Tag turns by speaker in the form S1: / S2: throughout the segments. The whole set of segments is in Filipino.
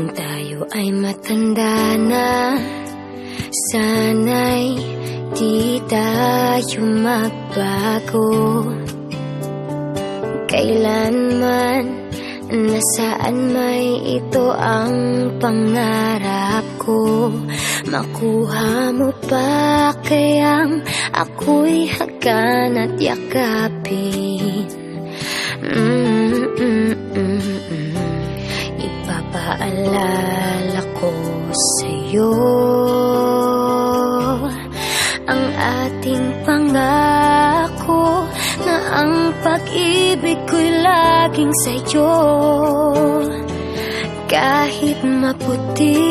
S1: Kung tayo ay matanda na, sana'y di tayo magbago. Kailanman, nasaan may ito ang pangarap ko. Makuha mo pa kayang ako'y hagan at yakapin. Ipapaalala ko sa'yo ang ating pangako na ang pag-ibig ko'y laging sa'yo. Kahit maputi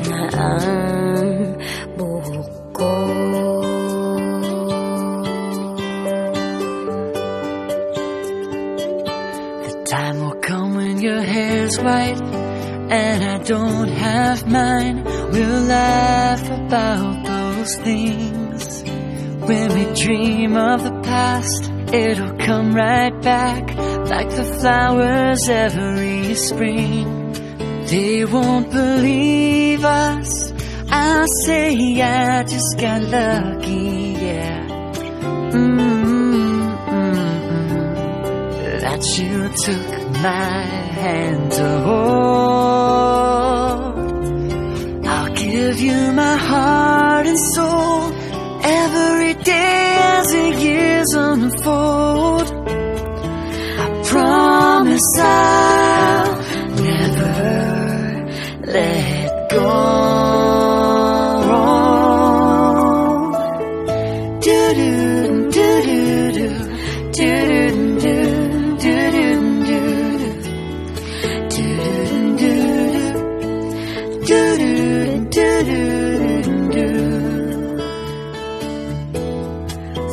S1: na ang buhok ko.
S2: The time will come when your hair's white and I don't have mine. We'll laugh about those things. When we dream of the past, it'll come right back like the flowers every spring. They won't believe us. I'll say I just got lucky, yeah. That you took my hand to hold. I'll give you my heart and soul every day as the years unfold. I promise I'll never let go.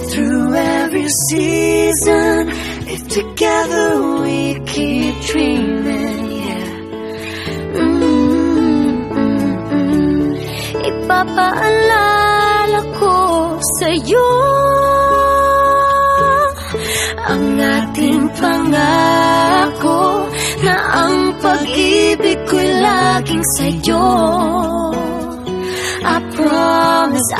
S2: Through every season, if together we keep dreaming, yeah.
S1: Ipapaalala ko sa'yo ang ating pangako na ang pag-ibig ko'y laging sa'yo. I promise